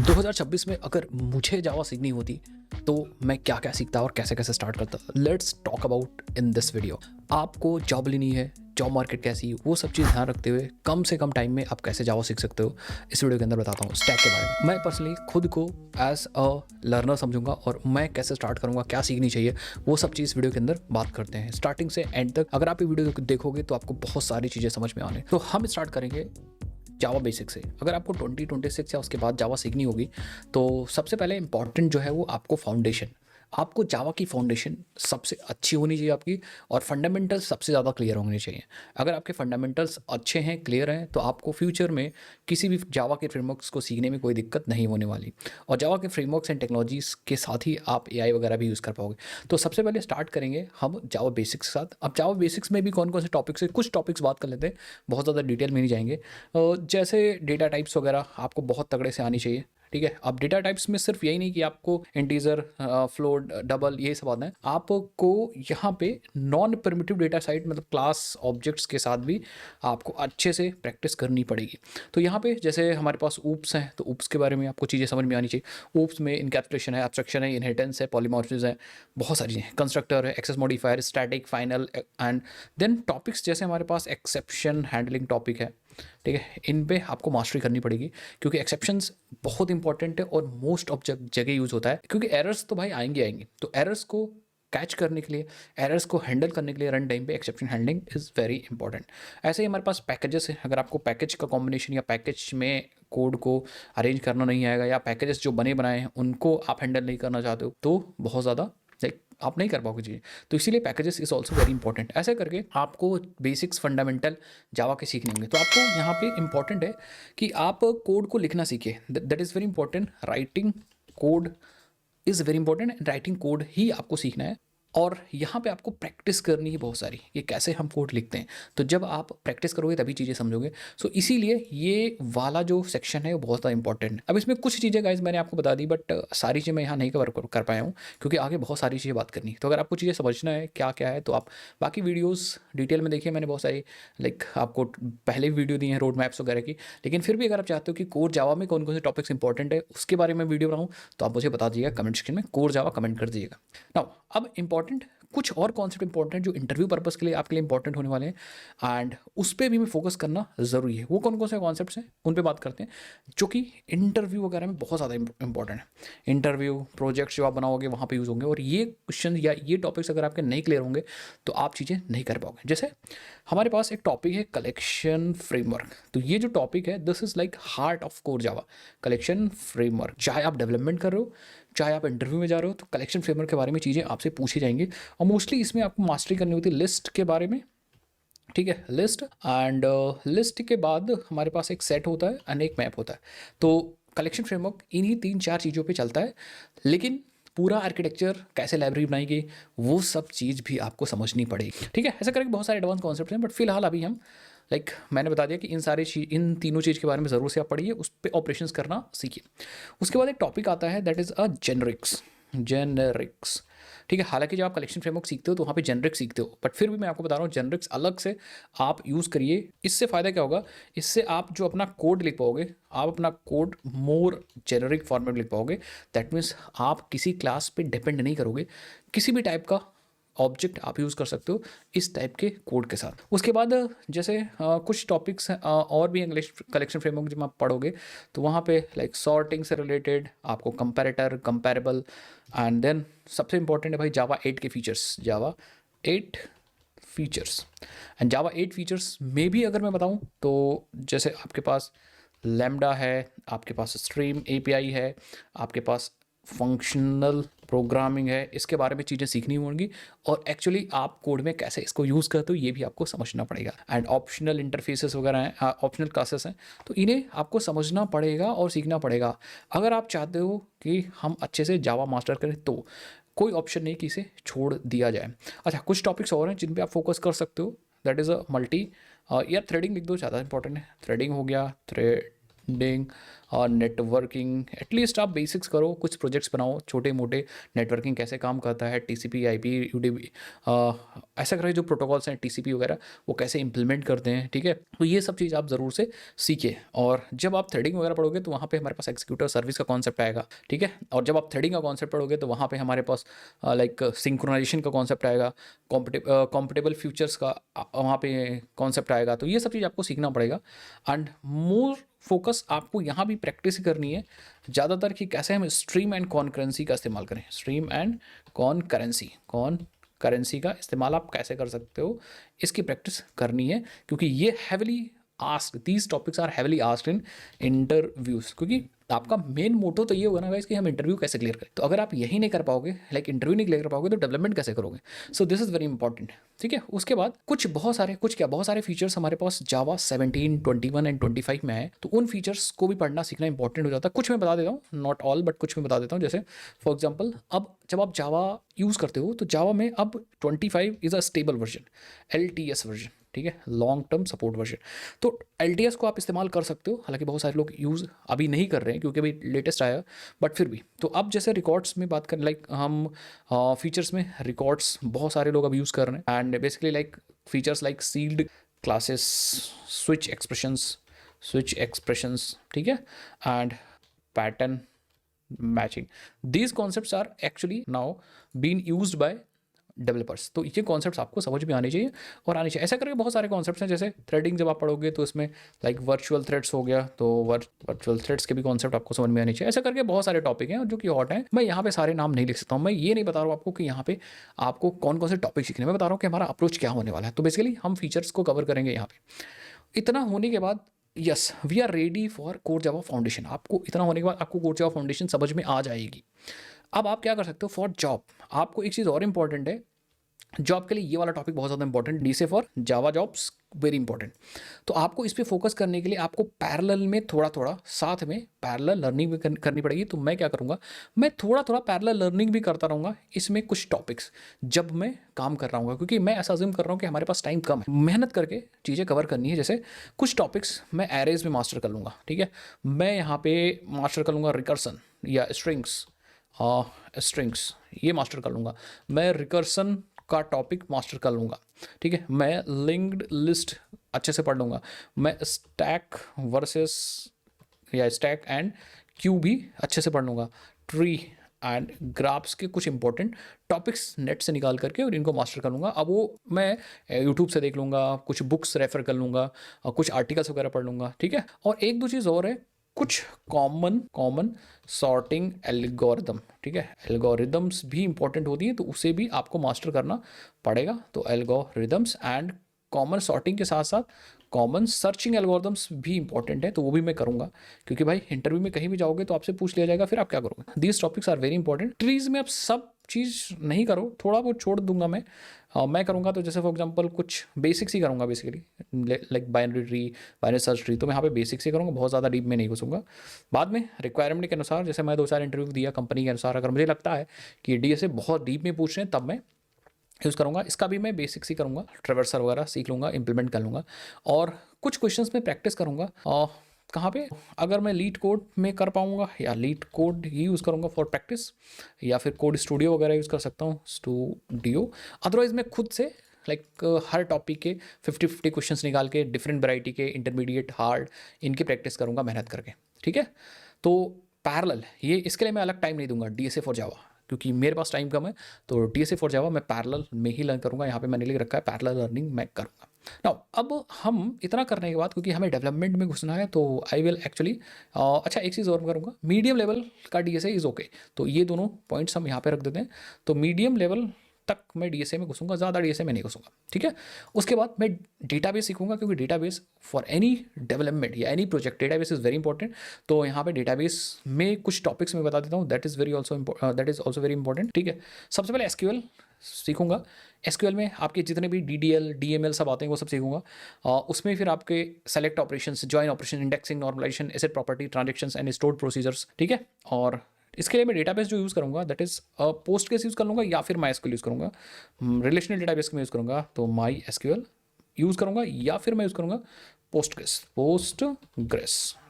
2026 में अगर मुझे जावा सीखनी होती तो मैं क्या क्या सीखता और कैसे कैसे स्टार्ट करता। Let's talk about in this video. आपको जॉब लेनी है, जॉब मार्केट कैसी है, वो सब चीज़ ध्यान रखते हुए कम से कम टाइम में आप कैसे जावा सीख सकते हो, इस वीडियो के अंदर बताता हूँ स्टैक के बारे में। मैं पर्सनली खुद को एज अ लर्नर समझूंगा और मैं कैसे स्टार्ट करूँगा, क्या सीखनी चाहिए, वो सब चीज़ वीडियो के अंदर बात करते हैं स्टार्टिंग से एंड तक। अगर आप ये वीडियो देखोगे तो आपको बहुत सारी चीज़ें समझ में आने। तो हम स्टार्ट करेंगे जावा बेसिक से। अगर आपको 2026 या उसके बाद जावा सीखनी होगी तो सबसे पहले इंपॉर्टेंट जो है वो आपको फाउंडेशन, आपको जावा की फाउंडेशन सबसे अच्छी होनी चाहिए आपकी, और फंडामेंटल्स सबसे ज़्यादा क्लियर होने चाहिए। अगर आपके फंडामेंटल्स अच्छे हैं, क्लियर हैं, तो आपको फ्यूचर में किसी भी जावा के फ्रेमवर्क्स को सीखने में कोई दिक्कत नहीं होने वाली, और जावा के फ्रेमवर्क्स एंड टेक्नोलॉजीज़ के साथ ही आप एआई वगैरह भी यूज़ कर पाओगे। तो सबसे पहले स्टार्ट करेंगे हम जावा बेसिक्स के साथ। अब जावा बेसिक्स में भी कौन कौन से टॉपिक्स है, कुछ टॉपिक्स बात कर लेते हैं, बहुत ज़्यादा डिटेल में नहीं जाएंगे। जैसे डेटा टाइप्स वगैरह आपको बहुत तगड़े से आनी चाहिए, ठीक है। अब डेटा टाइप्स में सिर्फ यही नहीं कि आपको इंटीजर, फ्लोट, डबल, ये सब आना है, आपको यहाँ पे नॉन प्रिमिटिव डेटा साइट मतलब क्लास ऑब्जेक्ट्स के साथ भी आपको अच्छे से प्रैक्टिस करनी पड़ेगी। तो यहाँ पे जैसे हमारे पास ऊप्स हैं, तो ऊप्स के बारे में आपको चीज़ें समझ में आनी चाहिए। ऊप्स में इनकैप्सुलेशन है, एब्स्ट्रक्शन है, इनहेरिटेंस है, पॉलीमॉर्फिज्म है, बहुत सारी चीज़ें, कंस्ट्रक्टर है, access modifier, static, final and then topics. जैसे हमारे पास एक्सेप्शन हैंडलिंग टॉपिक है, ठीक है, इन पे आपको मास्टरी करनी पड़ेगी क्योंकि एक्सेप्शंस बहुत इंपॉर्टेंट है और मोस्ट ऑफ जगह यूज़ होता है, क्योंकि एरर्स तो भाई आएंगे आएंगे। तो एरर्स को कैच करने के लिए, एरर्स को हैंडल करने के लिए रन टाइम पे exception handling is very important. ऐसे ही हमारे पास पैकेजेस है। अगर आपको पैकेज का कॉम्बिनेशन या पैकेज में कोड को अरेंज करना नहीं आएगा, या पैकेजेस जो बने बनाए हैं उनको आप हैंडल नहीं करना चाहते हो, तो बहुत ज़्यादा लाइक आप नहीं कर पाओगे चीज़ें। तो इसीलिए packages is also very important. ऐसे करके आपको बेसिक्स फंडामेंटल जावा के सीखने होंगे। तो आपको यहाँ पे इंपॉर्टेंट है कि आप कोड को लिखना सीखिए, that is very important. Writing code is very important and writing code ही आपको सीखना है। और यहाँ पे आपको प्रैक्टिस करनी है बहुत सारी, कि कैसे हम कोड लिखते हैं। तो जब आप प्रैक्टिस करोगे तभी चीज़ें समझोगे। सो इसीलिए ये वाला जो सेक्शन है वो बहुत ज़्यादा इंपॉर्टेंट है। अब इसमें कुछ चीज़ें गाइज मैंने आपको बता दी, बट सारी चीज़ें मैं यहाँ नहीं कवर कर पाया हूँ क्योंकि आगे बहुत सारी चीज़ें बात करनी है। तो अगर आपको चीज़ें समझना है क्या क्या है, तो आप बाकी वीडियोज़ डिटेल में देखिए। मैंने बहुत सारी लाइक आपको पहले वीडियो दी हैं रोड मैप्स वगैरह की, लेकिन फिर भी अगर आप चाहते हो कि कोर जावा में कौन कौन से टॉपिक्स इंपॉर्टेंट है उसके बारे में वीडियो बनाऊँ, तो आप मुझे बता दीजिएगा कमेंट सेक्शन में, कोर जावा कमेंट कर दीजिएगा। नाउ अब इंपॉर्टेंट कुछ और कॉन्सेप्ट इंपॉर्टेंट जो इंटरव्यू पर्पस के लिए आपके लिए इंपॉर्टेंट होने वाले हैं, एंड उस पर भी मैं फोकस करना ज़रूरी है। वो कौन कौन से कॉन्सेप्ट्स हैं उन पे बात करते हैं, जो कि इंटरव्यू वगैरह में बहुत ज़्यादा इंपॉर्टेंट है। इंटरव्यू प्रोजेक्ट्स जो आप बनाओगे वहाँ पे यूज़ होंगे, और ये क्वेश्चन या ये टॉपिक्स अगर आपके नहीं क्लियर होंगे तो आप चीज़ें नहीं कर पाओगे। जैसे हमारे पास एक टॉपिक है कलेक्शन फ्रेमवर्क। तो ये जो टॉपिक है this is like heart of core Java, collection framework. चाहे आप डेवलपमेंट कर रहे हो, चाहे आप इंटरव्यू में जा रहे हो, तो कलेक्शन फ्रेमवर्क के बारे में चीज़ें आपसे पूछी जाएंगी। और मोस्टली इसमें आपको मास्टरी करनी होती है लिस्ट के बारे में, ठीक है, लिस्ट एंड लिस्ट के बाद हमारे पास एक सेट होता है एंड एक मैप होता है। तो कलेक्शन फ्रेमवर्क इन्हीं 3-4 चीज़ों पे चलता है, लेकिन पूरा आर्किटेक्चर कैसे लाइब्रेरी बनाई गई वो सब चीज़ भी आपको समझनी पड़ेगी, ठीक है। ऐसा करके बहुत सारे एडवांस कॉन्सेप्ट हैं, बट फिलहाल अभी हम मैंने बता दिया कि इन तीनों चीज़ के बारे में ज़रूर से आप पढ़िए, उस पर ऑपरेशंस करना सीखिए। उसके बाद एक टॉपिक आता है दैट इज़ अ जेनरिक्स, ठीक है। हालांकि जब आप कलेक्शन फ्रेमवर्क सीखते हो तो वहाँ पे जेनरिक सीखते हो, बट फिर भी मैं आपको बता रहा हूँ जेनरिक्स अलग से आप यूज़ करिए। इससे फ़ायदा क्या होगा, इससे आप जो अपना कोड लिख पाओगे, आप अपना कोड मोर जेनरिक फॉर्मेट लिख पाओगे। दैट मीन्स आप किसी क्लास पे डिपेंड नहीं करोगे, किसी भी टाइप का ऑब्जेक्ट आप यूज़ कर सकते हो इस टाइप के कोड के साथ। उसके बाद जैसे कुछ टॉपिक्स और भी इंग्लिश कलेक्शन फ्रेमवर्क जब आप पढ़ोगे तो वहाँ पे लाइक सॉर्टिंग से रिलेटेड आपको कंपैरेटर, कंपैरेबल, एंड देन सबसे इंपॉर्टेंट है भाई जावा 8 के features, Java 8 features. And Java 8 features में भी अगर मैं बताऊँ तो जैसे आपके पास लैम्डा है, आपके पास स्ट्रीम एपीआई है, आपके पास फंक्शनल प्रोग्रामिंग है, इसके बारे में चीज़ें सीखनी होंगी, और एक्चुअली आप कोड में कैसे इसको यूज़ करते हो ये भी आपको समझना पड़ेगा। एंड ऑप्शनल इंटरफेसेस वगैरह हैं, ऑप्शनल क्लासेस हैं, तो इन्हें आपको समझना पड़ेगा और सीखना पड़ेगा अगर आप चाहते हो कि हम अच्छे से जावा मास्टर करें। तो कोई ऑप्शन नहीं कि इसे छोड़ दिया जाए। अच्छा, कुछ टॉपिक्स और हैं जिन पे आप फोकस कर सकते हो, दैट इज़ अ मल्टी या थ्रेडिंग लिख दो, ज़्यादा इंपॉर्टेंट है। थ्रेडिंग हो गया, अंडरस्टैंडिंग और नेटवर्किंग, एटलीस्ट आप बेसिक्स करो, कुछ प्रोजेक्ट्स बनाओ छोटे मोटे, नेटवर्किंग कैसे काम करता है, टीसीपी आईपी यूडीपी, ऐसा करें जो प्रोटोकॉल्स हैं टीसीपी वगैरह वो कैसे इंप्लीमेंट करते हैं, ठीक है। तो ये सब चीज़ आप ज़रूर से सीखिए। और जब आप थ्रेडिंग वगैरह पढ़ोगे तो वहाँ पे हमारे पास एग्जीक्यूटिव सर्विस का कॉन्सेप्ट आएगा, ठीक है। और जब आप थ्रेडिंग का कॉन्सेप्ट पढ़ोगे तो वहाँ पे हमारे पास लाइक सिंक्रोनाइजेशन का कॉन्सेप्ट आएगा, कॉम्पिटेबल फ्यूचर्स का वहाँ पे कॉन्सेप्ट आएगा। तो ये सब चीज़ आपको सीखना पड़ेगा। एंड मोर फोकस आपको यहाँ भी प्रैक्टिस करनी है ज़्यादातर कि कैसे हम स्ट्रीम एंड कॉनकरेंसी का इस्तेमाल करें। स्ट्रीम एंड करेंसी का इस्तेमाल आप कैसे कर सकते हो, इसकी प्रैक्टिस करनी है, क्योंकि ये heavily ask, these topics are heavily asked in interviews. क्योंकि आपका मेन मोटो तो ये होगा ना गाइस कि हम इंटरव्यू कैसे क्लियर करें। तो अगर आप यही नहीं कर पाओगे, लाइक इंटरव्यू नहीं क्लियर कर पाओगे, तो डेवलपमेंट कैसे करोगे। So this is very important, ठीक है। उसके बाद बहुत सारे फीचर्स हमारे पास जावा 17, 21 एंड 25 में है। तो उन फीचर्स को भी पढ़ना सीखना इंपॉर्टेंट हो जाता है। कुछ मैं बता देता हूँ, नॉट ऑल बट कुछ मैं बता देता हूँ। जैसे फॉर एग्जाम्पल, अब जब आप जावा यूज़ करते हो तो जावा में अब 25 is a stable version, LTS version, ठीक है, लॉन्ग टर्म सपोर्ट वर्जन। तो LTS को आप इस्तेमाल कर सकते हो। हालांकि बहुत सारे लोग यूज़ अभी नहीं कर रहे हैं क्योंकि अभी लेटेस्ट आया, बट फिर भी। तो अब जैसे रिकॉर्ड्स में बात करें, लाइक हम फीचर्स में रिकॉर्ड्स बहुत सारे लोग अब यूज़ कर रहे हैं। And basically like features like sealed classes, switch expressions, ठीक है, and pattern matching, these concepts are actually now been used by developers. तो ये कॉन्सेप्ट्स आपको समझ में आने चाहिए और आने चाहिए। ऐसा करके बहुत सारे कॉन्सेप्ट्स हैं। जैसे थ्रेडिंग जब आप पढ़ोगे तो इसमें लाइक वर्चुअल थ्रेड्स हो गया, तो वर्चुअल थ्रेड्स के भी कॉन्सेप्ट आपको समझ में आने चाहिए। ऐसा करके बहुत सारे टॉपिक हैं जो कि हॉट हैं। मैं यहाँ पे सारे नाम नहीं लिख सकता हूँ। मैं ये नहीं बता रहा हूँ आपको कि यहाँ पे आपको कौन कौन से टॉपिक सीखने, मैं बता रहा हूँ कि हमारा अप्रोच क्या होने वाला है। तो बेसिकली हम फीचर्स को कवर करेंगे यहाँ पे। इतना होने के बाद yes, we are ready for core Java foundation. आपको इतना होने के बाद आपको कोर जावा फाउंडेशन समझ में आ जाएगी। अब आप क्या कर सकते हो फॉर जॉब। आपको एक चीज़ और इंपॉर्टेंट है जॉब के लिए, ये वाला टॉपिक बहुत ज़्यादा इंपॉर्टेंट, डीसे for Java jobs, very important. तो आपको इस पे फोकस करने के लिए आपको पैरेलल में थोड़ा साथ में पैरेलल लर्निंग भी करनी पड़ेगी। तो मैं क्या करूँगा, मैं थोड़ा पैरेलल लर्निंग भी करता रहूँगा इसमें कुछ टॉपिक्स जब मैं काम कर रहा हूँ, क्योंकि मैं ऐसा अज्यूम कर रहा हूँ कि हमारे पास टाइम कम है, मेहनत करके चीज़ें कवर करनी है। जैसे कुछ टॉपिक्स मैं एरेज में मास्टर कर लूँगा, ठीक है, मैं यहाँ पे मास्टर कर लूँगा रिकर्सन या स्ट्रिंग्स ये मास्टर कर लूँगा। मैं रिकर्सन का टॉपिक मास्टर कर लूँगा, ठीक है। मैं लिंक्ड लिस्ट अच्छे से पढ़ लूँगा। मैं स्टैक एंड क्यू भी अच्छे से पढ़ लूँगा। ट्री एंड ग्राफ्स के कुछ इंपॉर्टेंट टॉपिक्स नेट से निकाल करके और इनको मास्टर कर लूँगा। अब वो मैं यूट्यूब से देख लूँगा, कुछ बुक्स रेफर कर लूँगा और कुछ आर्टिकल्स वगैरह पढ़ लूँगा, ठीक है। और एक दो चीज़ और है, कुछ कॉमन सॉर्टिंग एल्गोरिदम, ठीक है, एल्गोरिदम्स भी इंपॉर्टेंट होती हैं, तो उसे भी आपको मास्टर करना पड़ेगा। तो एल्गोरिदम्स एंड कॉमन सॉर्टिंग के साथ साथ कॉमन सर्चिंग एल्गोरिदम्स भी इंपॉर्टेंट है, तो वो भी मैं करूँगा। क्योंकि भाई इंटरव्यू में कहीं भी जाओगे तो आपसे पूछ लिया जाएगा, फिर आप क्या करोगे। These topics are very important. Trees में आप सब चीज़ नहीं करो, थोड़ा बहुत छोड़ दूंगा मैं करूँगा तो जैसे फॉर एग्जांपल कुछ बेसिक्स ही करूँगा basically, like binary search tree. तो मैं यहाँ पे बेसिक्स ही करूँगा, बहुत ज़्यादा डीप में नहीं घुसूँगा। बाद में रिक्वायरमेंट के अनुसार, जैसे मैं 2-4 इंटरव्यू दिया कंपनी के अनुसार, अगर मुझे लगता है कि डीएसए बहुत डीप में पूछ रहे हैं तब मैं यूज़ करूँगा। इसका भी मैं बेसिक्स ही करूँगा, ट्रेवर्सर वगैरह सीख लूँगा, इंप्लीमेंट कर लूँगा और कुछ क्वेश्चंस में प्रैक्टिस करूँगा। और कहाँ पे, अगर मैं लीड कोड में कर पाऊँगा या लीड कोड ही यूज़ करूँगा फॉर प्रैक्टिस, या फिर कोड स्टूडियो वगैरह यूज़ कर सकता हूँ, स्टूडियो। अदरवाइज़ मैं खुद से लाइक हर टॉपिक के 50-50 क्वेश्चंस निकाल के डिफरेंट वैरायटी के, इंटरमीडिएट, हार्ड, इनकी प्रैक्टिस करूँगा मेहनत करके, ठीक है। तो पैरेलल, ये इसके लिए मैं अलग टाइम नहीं दूंगा डीएसए फॉर जावा, क्योंकि मेरे पास टाइम कम है। तो डीएसए फॉर जावा मैं पैरेलल में ही लर्न करूँगा। यहाँ पे मैंने लिख रखा है पैरेलल लर्निंग मैं करूँगा। नाउ अब हम इतना करने के बाद, क्योंकि हमें डेवलपमेंट में घुसना है, तो आई विल एक्चुअली अच्छा एक चीज़ और करूँगा, मीडियम लेवल का डीएसए इज़ ओके। तो ये दोनों पॉइंट्स हम यहाँ पे रख देते हैं। तो मीडियम लेवल तक मैं डीएसए में घुसूंगा, ज़्यादा डीएसए में नहीं घुसूंगा, ठीक है। उसके बाद मैं डेटाबेस सीखूंगा, क्योंकि डेटाबेस फॉर एनी डेवलपमेंट या any project database is very important. तो यहाँ पे डेटाबेस में कुछ टॉपिक्स मैं बता देता हूँ, that is also very important, ठीक है। सबसे पहले एसक्यूएल सीखूंगा। एसक्यूएल में आपके जितने भी डीडीएल, डीएमएल सब आते हैं वो सब सीखूंगा। उसमें फिर आपके select operations, join operation, indexing, normalisation, ACID property, transactions and stored procedures, ठीक है। और इसके लिए मैं डेटाबेस जो यूज़ करूँगा दैट इज़ पोस्टग्रेस यूज़ कर लूँगा, या फिर माई एसक्यूएल यूज़ करूँगा। रिलेशनल डेटाबेस में यूज़ करूँगा तो माई एसक्यूएल यूज़ करूँगा, या फिर मैं यूज़ करूँगा पोस्टग्रेस।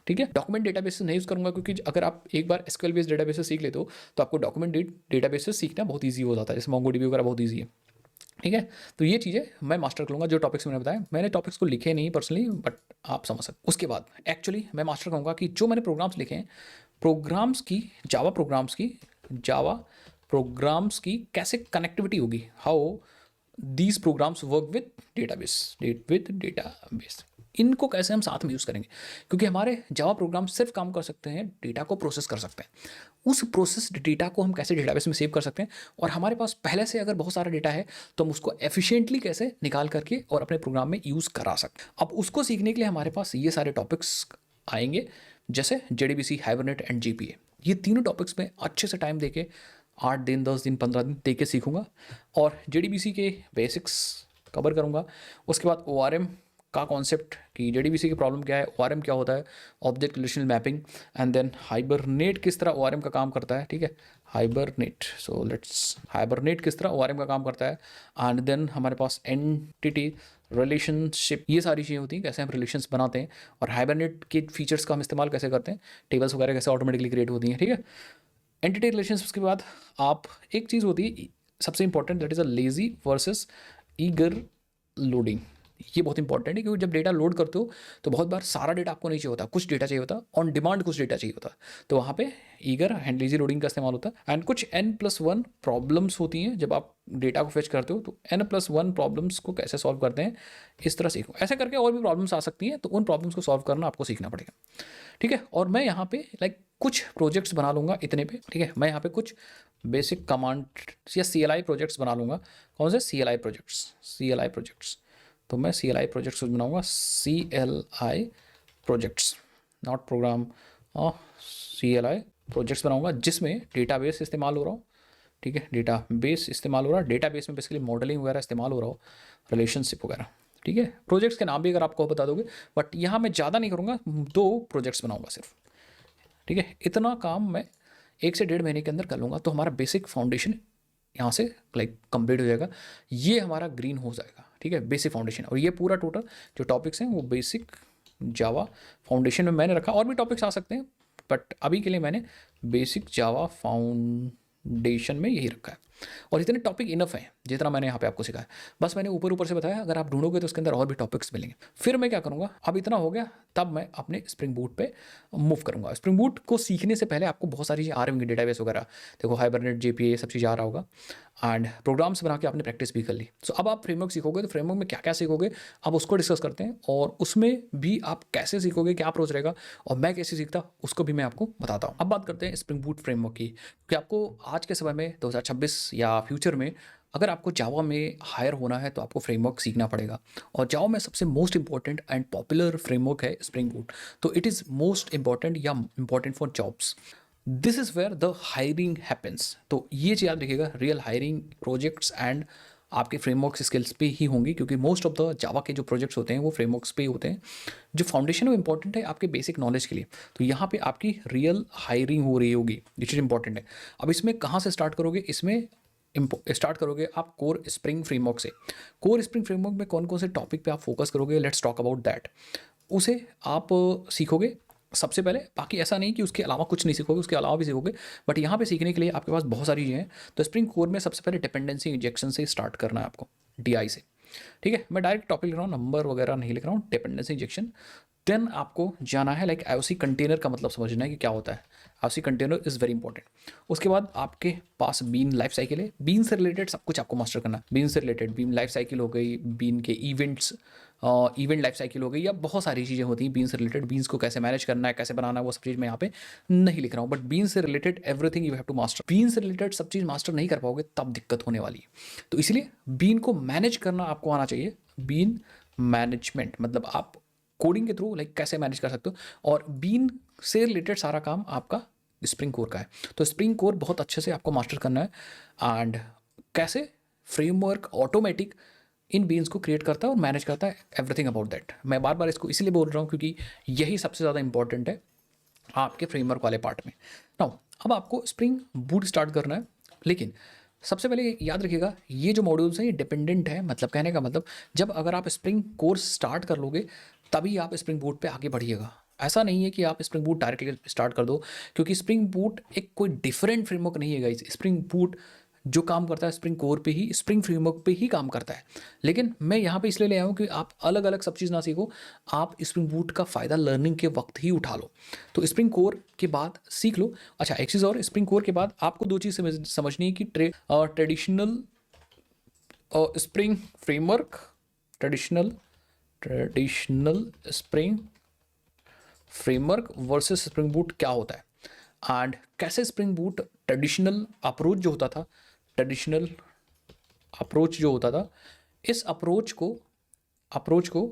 ठीक है। डॉक्यूमेंट डेटाबेसेस नहीं यूज़ करूँगा क्योंकि अगर आप एक बार एसक्यूएल बेस्ड डेटाबेसेस सीख लेते हो तो आपको डॉक्यूमेंट डेटाबेसेस सीखना बहुत ईजी हो जाता है, जैसे मोंगोडीबी वगैरह बहुत ईजी है। ठीक है, तो ये चीज़ें मैं मास्टर करूँगा। जो टॉपिक्स मैंने बताया, मैंने टॉपिक्स को लिखे नहीं पर्सनली, बट आप समझ सकते। उसके बाद एक्चुअली मैं मास्टर कहूँगा कि जो मैंने प्रोग्राम्स लिखे हैं, जावा प्रोग्राम्स की कैसे कनेक्टिविटी होगी, how these programs work with database, इनको कैसे हम साथ में यूज़ करेंगे, क्योंकि हमारे जावा प्रोग्राम सिर्फ काम कर सकते हैं, डेटा को प्रोसेस कर सकते हैं। उस प्रोसेस डेटा को हम कैसे डेटाबेस में सेव कर सकते हैं, और हमारे पास पहले से अगर बहुत सारा डेटा है तो हम उसको एफिशिएंटली कैसे निकाल करके और अपने प्रोग्राम में यूज़ करा सकते हैं। अब उसको सीखने के लिए हमारे पास ये सारे टॉपिक्स आएंगे, जैसे JDBC, हाइबरनेट एंड GPA। ये तीनों टॉपिक्स में अच्छे से टाइम देके 8 दिन, 10 दिन, 15 दिन दे के सीखूंगा, और JDBC के बेसिक्स कवर करूंगा। उसके बाद ORM का कॉन्सेप्ट कि JDBC की प्रॉब्लम क्या है, ORM क्या होता है, object relational mapping, and then Hibernate किस तरह ORM का काम करता है। ठीक है, हाइबरनेट किस तरह ORM का काम करता है, एंड देन हमारे पास एंटिटी रिलेशनशिप, ये सारी चीज़ें होती हैं, कैसे हम रिलेशंस बनाते हैं, और हाइबरनेट के फीचर्स का हम इस्तेमाल कैसे करते हैं, टेबल्स वगैरह कैसे ऑटोमेटिकली क्रिएट होती हैं। ठीक है, एंटिटी रिलेशंस के बाद आप एक चीज़ होती है सबसे important, that is a lazy versus eager loading. ये बहुत इंपॉर्टेंट है, क्योंकि जब डेटा लोड करते हो तो बहुत बार सारा डेटा आपको नहीं चाहिए होता, कुछ डेटा चाहिए होता, ऑन डिमांड कुछ डेटा चाहिए होता, तो वहाँ पे ईगर एंड लेजी लोडिंग का इस्तेमाल होता है। एंड कुछ N+1 प्रॉब्लम्स होती हैं जब आप डेटा को फेच करते हो, तो N+1 प्रॉब्लम्स को कैसे सॉल्व करते हैं, इस तरह सीखो। ऐसे करके और भी प्रॉब्लम्स आ सकती हैं, तो उन प्रॉब्लम्स को सॉल्व करना आपको सीखना पड़ेगा। ठीक है, और मैं यहाँ पे कुछ प्रोजेक्ट्स बना लूँगा इतने पे। ठीक है, मैं यहाँ पे कुछ बेसिक कमांड या CLI प्रोजेक्ट्स बना लूँगा। कौन से CLI प्रोजेक्ट्स, तो मैं CLI प्रोजेक्ट्स बनाऊँगा, CLI projects, not program, CLI projects बनाऊँगा, जिसमें डेटाबेस इस्तेमाल हो रहा हो। ठीक है, डेटाबेस इस्तेमाल हो रहा है, डेटाबेस में बेसिकली मॉडलिंग वगैरह इस्तेमाल हो रहा हो, रिलेशनशिप वगैरह। ठीक है, प्रोजेक्ट्स के नाम भी अगर आपको बता दोगे, बट यहाँ मैं ज़्यादा नहीं करूँगा, 2 प्रोजेक्ट्स बनाऊँगा सिर्फ। ठीक है, इतना काम मैं 1 से 1.5 महीने के अंदर कर लूँगा, तो हमारा बेसिक फाउंडेशन यहाँ से कंप्लीट हो जाएगा। ये हमारा ग्रीन हो जाएगा। ठीक है, बेसिक फाउंडेशन, और ये पूरा टोटल जो टॉपिक्स हैं वो बेसिक जावा फाउंडेशन में मैंने रखा। और भी टॉपिक्स आ सकते हैं, बट अभी के लिए मैंने बेसिक जावा फाउंडेशन में यही रखा है, और इतने टॉपिक इनफ हैं जितना मैंने यहाँ पे आपको सिखाया। बस मैंने ऊपर ऊपर से बताया, अगर आप ढूंढोगे तो उसके अंदर और भी टॉपिक्स मिलेंगे। फिर मैं क्या करूँगा, अब इतना हो गया, तब मैं अपने स्प्रिंग बूट पे मूव करूँगा। स्प्रिंग बूट को सीखने से पहले आपको बहुत सारी चीज़ें आ रही होंगी, डेटाबेस वगैरह, देखो हाइबरनेट, JPA, ये सब चीज़ आ रहा होगा, एंड प्रोग्राम्स बना के आपने प्रैक्टिस भी कर ली। सो अब आप फ्रेमवर्क सीखोगे, तो फ्रेमवर्क में क्या क्या सीखोगे अब उसको डिस्कस करते हैं, और उसमें भी आप कैसे सीखोगे, क्या अप्रोच रहेगा, और मैं कैसे सीखता उसको भी मैं आपको बताता हूँ। अब बात करते हैं स्प्रिंग बूट फ्रेमवर्क की, कि आपको आज के समय में 2026 या फ्यूचर में अगर आपको जावा में हायर होना है तो आपको फ्रेमवर्क सीखना पड़ेगा, और जावा में सबसे most important and popular framework है स्प्रिंग बूट। तो इट इज़ मोस्ट इंपॉर्टेंट या important for jobs. This is where the hiring happens. तो ये चीज़ याद रखिएगा, रियल हायरिंग प्रोजेक्ट्स एंड आपके फ्रेमवर्क स्किल्स पे ही होंगी, क्योंकि मोस्ट ऑफ द जावा के जो प्रोजेक्ट्स होते हैं वो फ्रेमवर्क्स पे ही होते हैं। जो फाउंडेशन है वो इंपॉर्टेंट है आपके बेसिक नॉलेज के लिए, तो यहाँ पे आपकी रियल हायरिंग हो रही होगी, ये चीज़ इंपॉर्टेंट है। अब इसमें कहाँ से स्टार्ट करोगे, इसमें स्टार्ट करोगे आप कोर स्प्रिंग फ्रेमवर्क से। कोर स्प्रिंग फ्रेमवर्क में कौन कौन से टॉपिक पे आप फोकस करोगे, लेट्स टॉक अबाउट दैट। उसे आप सीखोगे सबसे पहले, बाकी ऐसा नहीं कि उसके अलावा कुछ नहीं सीखोगे, उसके अलावा भी सीखोगे, बट यहाँ पे सीखने के लिए आपके पास बहुत सारी चीज़ें हैं। तो स्प्रिंग कोर में सबसे पहले डिपेंडेंसी इंजेक्शन से स्टार्ट करना है आपको, DI से। ठीक है, मैं डायरेक्ट टॉपिक लिख रहा हूँ, नंबर वगैरह नहीं लिख रहा हूँ, डिपेंडेंसी इंजेक्शन। देन आपको जाना है IOC कंटेनर का मतलब समझना है कि क्या होता है। IOC container is very important. उसके बाद आपके पास बीन लाइफ साइकिल है, बीन से रिलेटेड सब कुछ आपको मास्टर करना है। बीन से रिलेटेड बीन लाइफ साइकिल हो गई, बीन के इवेंट्स, इवेंट लाइफ साइकिल हो गई, या बहुत सारी चीज़ें होती हैं बीन से रिलेटेड। बीन्स को कैसे मैनेज करना है, कैसे बनाना है, वो सब चीज़ मैं यहाँ पे नहीं लिख रहा हूँ, बट बीन से related everything you have to master. Bean से रिलेटेड सब चीज़ मास्टर नहीं कर पाओगे तब दिक्कत होने वाली है। तो इसलिए बीन को मैनेज करना आपको आना चाहिए। बीन मैनेजमेंट मतलब आप कोडिंग के थ्रू कैसे मैनेज कर सकते हो, और बीन से रिलेटेड सारा काम आपका स्प्रिंग कोर का है। तो स्प्रिंग कोर बहुत अच्छे से आपको मास्टर करना है, एंड कैसे फ्रेमवर्क ऑटोमेटिक इन बीन्स को क्रिएट करता है और मैनेज करता है, एवरीथिंग अबाउट दैट। मैं बार बार इसको इसलिए बोल रहा हूँ क्योंकि यही सबसे ज़्यादा इंपॉर्टेंट है आपके फ्रेमवर्क वाले पार्ट में। नाउ अब आपको स्प्रिंग बूट स्टार्ट करना है, लेकिन सबसे पहले याद रखिएगा ये जो मॉड्यूल्स हैं ये डिपेंडेंट है। मतलब कहने का मतलब, जब अगर आप स्प्रिंग कोर्स स्टार्ट कर लोगे तभी आप स्प्रिंग बूट पे आगे बढ़िएगा। ऐसा नहीं है कि आप स्प्रिंग बूट डायरेक्टली स्टार्ट कर दो, क्योंकि स्प्रिंग बूट एक कोई डिफरेंट फ्रेमवर्क नहीं है गाइस। स्प्रिंग बूट जो काम करता है स्प्रिंग कोर पे ही, स्प्रिंग फ्रेमवर्क पे ही काम करता है। लेकिन मैं यहाँ पे इसलिए ले आया हूँ कि आप अलग अलग सब चीज़ ना सीखो, आप स्प्रिंग बूट का फ़ायदा लर्निंग के वक्त ही उठा लो। तो स्प्रिंग कोर के बाद सीख लो। अच्छा, एक चीज़ और, स्प्रिंग कोर के बाद आपको दो चीज़ समझनी है कि traditional spring framework, traditional traditional spring framework versus spring boot क्या होता है, एंड कैसे स्प्रिंग बूट ट्रेडिशनल अप्रोच जो होता था, ट्रेडिशनल अप्रोच जो होता था, इस अप्रोच को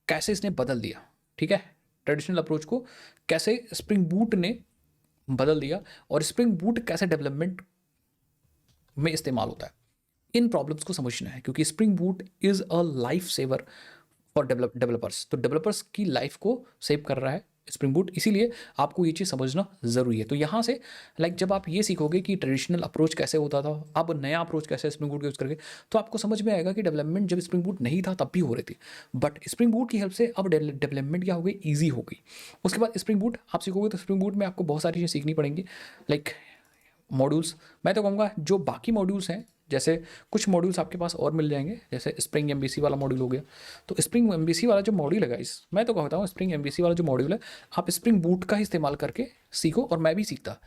कैसे इसने बदल दिया। ठीक है, ट्रेडिशनल अप्रोच को कैसे स्प्रिंग बूट ने बदल दिया, और स्प्रिंग बूट कैसे डेवलपमेंट में इस्तेमाल होता है। इन प्रॉब्लम्स को समझना है, क्योंकि Spring Boot is a life saver for developers. तो डेवलपर्स की लाइफ को सेव कर रहा है स्प्रिंग बूट, इसीलिए आपको ये चीज़ समझना ज़रूरी है। तो यहाँ से जब आप ये सीखोगे कि ट्रेडिशनल अप्रोच कैसे होता था, अब नया अप्रोच कैसे है स्प्रिंग बूट यूज़ करके, तो आपको समझ में आएगा कि डेवलपमेंट जब स्प्रिंग बूट नहीं था तब भी हो रही थी, बट स्प्रिंग बूट की हेल्प से अब डेवलपमेंट क्या हो गई, ईजी हो गई। उसके बाद स्प्रिंग बूट आप सीखोगे तो स्प्रिंग बूट में आपको बहुत सारी चीज़ें सीखनी पड़ेंगी, लाइक मॉड्यूल्स। मैं तो कहूँगा जो बाकी मॉड्यूल्स हैं, जैसे कुछ मॉड्यूल्स आपके पास और मिल जाएंगे, जैसे स्प्रिंग एमबीसी वाला मॉड्यूल हो गया। तो स्प्रिंग एमबीसी वाला जो मॉड्यूल है इस, मैं तो कहता हूँ स्प्रिंग एमबीसी वाला जो मॉड्यूल है, आप स्प्रिंग बूट का ही इस्तेमाल करके सीखो। और मैं भी सीखता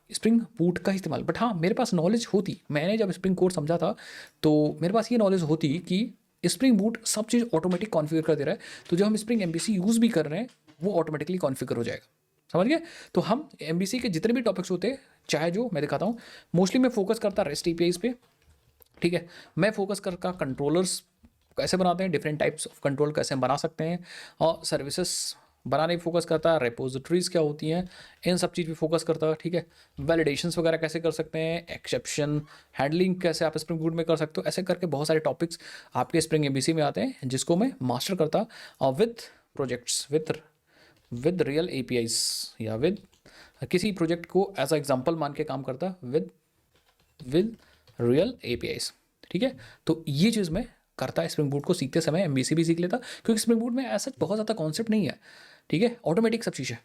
स्प्रिंग बूट का ही इस्तेमाल, बट हाँ मेरे पास नॉलेज होती, मैंने जब स्प्रिंग कोर समझा था तो मेरे पास ये नॉलेज होती कि स्प्रिंग बूट सब चीज़ ऑटोमेटिक कॉन्फ़िगर कर दे रहा है, तो जब हम स्प्रिंग एमबीसी यूज़ भी कर रहे हैं वो ऑटोमेटिकली कॉन्फ़िगर हो जाएगा। समझ गए? तो हम एमबीसी के जितने भी टॉपिक्स होते हैं, चाहे जो मैं दिखाता हूँ, मोस्टली मैं फोकस करता रेस्ट एपीआईज पे। ठीक है, मैं फोकस करता कंट्रोलर्स कैसे बनाते हैं, डिफरेंट टाइप्स ऑफ कंट्रोल कैसे हम बना सकते हैं, और सर्विसेज बनाने पे फोकस करता है, रेपोजिटरीज क्या होती हैं, इन सब चीज़ पे फोकस करता है। ठीक है, वैलिडेशंस वगैरह कैसे कर सकते हैं, एक्सेप्शन हैंडलिंग कैसे आप स्प्रिंग बूट में कर सकते हो, ऐसे करके बहुत सारे टॉपिक्स आपके स्प्रिंग एमबीसी में आते हैं, जिसको मैं मास्टर करता with projects, with real APIs, या विद किसी प्रोजेक्ट को एज अ एग्जांपल मान के काम करता विद रियल एपीआईज। ठीक है, तो ये चीज़ मैं करता है स्प्रिंग बूट को सीखते समय, एमबीसी भी सीख लेता, क्योंकि स्प्रिंग बूट में ऐसा बहुत ज़्यादा कॉन्सेप्ट नहीं है। ठीक है, ऑटोमेटिक सब चीज़ है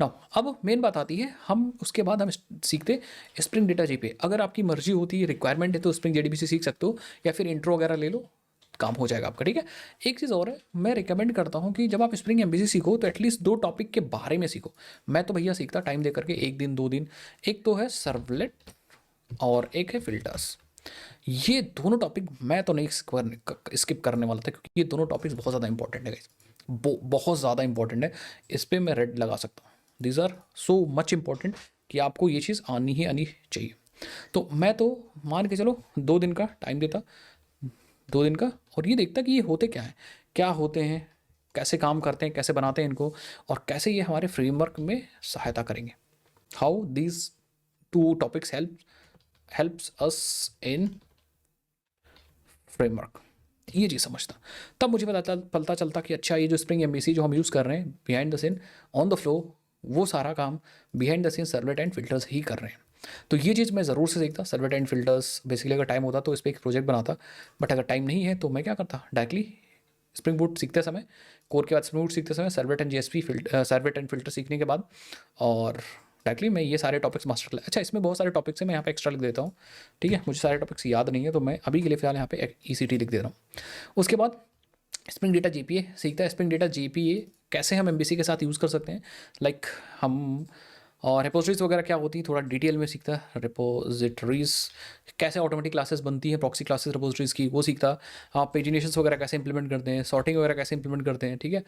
ना। अब मेन बात आती है, हम उसके बाद हम सीखते स्प्रिंग डेटा जेपीए। अगर आपकी मर्जी होती है, रिक्वायरमेंट है, तो स्प्रिंग जेडीबीसी सीख सकते हो, या फिर इंट्रो वगैरह ले लो, काम हो जाएगा आपका। ठीक है, एक चीज़ और है, मैं रिकमेंड करता हूँ कि जब आप स्प्रिंग एमबीसी सीखो तो एटलीस्ट 2 टॉपिक के बारे में सीखो। मैं तो भैया सीखता टाइम दे करके 1 दिन 2 दिन। एक तो है सर्वलेट और एक है फिल्टर्स। ये दोनों टॉपिक मैं तो नहीं स्किप करने वाला था, क्योंकि ये दोनों टॉपिक्स बहुत ज़्यादा इंपॉर्टेंट है गाइस, बहुत ज़्यादा इंपॉर्टेंट है। इस पर मैं रेड लगा सकता हूँ, these are so much important कि आपको ये चीज़ आनी ही आनी चाहिए। तो मैं तो मान के चलो 2 दिन का टाइम देता, 2 दिन का, और ये देखता कि ये होते क्या है, क्या होते हैं, कैसे काम करते हैं, कैसे बनाते हैं इनको, और कैसे ये हमारे फ्रेमवर्क में सहायता करेंगे, how these 2 topics helps us in framework. ये चीज़ समझता, तब मुझे पता चलता कि अच्छा, ये जो स्प्रिंग एमबीसी जो हम यूज़ कर रहे हैं behind the scene on the flow, वो सारा काम behind the scene servlet and filters ही कर रहे हैं। तो ये चीज़ मैं ज़रूर से देखता, सर्वलेट एंड फिल्टर्स बेसिकली अगर टाइम होता तो इस पर एक प्रोजेक्ट बनाता, बट अगर टाइम नहीं है तो मैं क्या करता, डायरेक्टली स्प्रिंग बूट सीखते समय, कोर के बाद स्प्रिंग बूट सीखते समय servlet and GSP servlet and filter सीखने के बाद, और डायरेक्टली मैं ये सारे टॉपिक्स मास्टर कर। अच्छा, इसमें बहुत सारे टॉपिक्स हैं, मैं यहाँ पे एक्स्ट्रा लिख देता हूँ। ठीक है, मुझे सारे टॉपिक्स याद नहीं है, तो मैं अभी के लिए फिलहाल यहाँ पे ECT लिख दे रहा हूँ। उसके बाद स्प्रिंग डेटा जेपीए सीखता है। स्प्रिंग डेटा जेपीए कैसे हम एमबीसी के साथ यूज़ कर सकते हैं, लाइक हम, और रिपोजिटरीज वगैरह क्या होती है थोड़ा डिटेल में सीखता है। रिपोजिटरीज कैसे ऑटोमेटिक क्लासेस बनती हैं, प्रॉक्सी क्लासेस रिपोजिटरीज की, वो सीखता। आप पेजिनेशंस वगैरह कैसे इंप्लीमेंट करते हैं, सॉर्टिंग वगैरह कैसे इंप्लीमेंट करते हैं। ठीक है,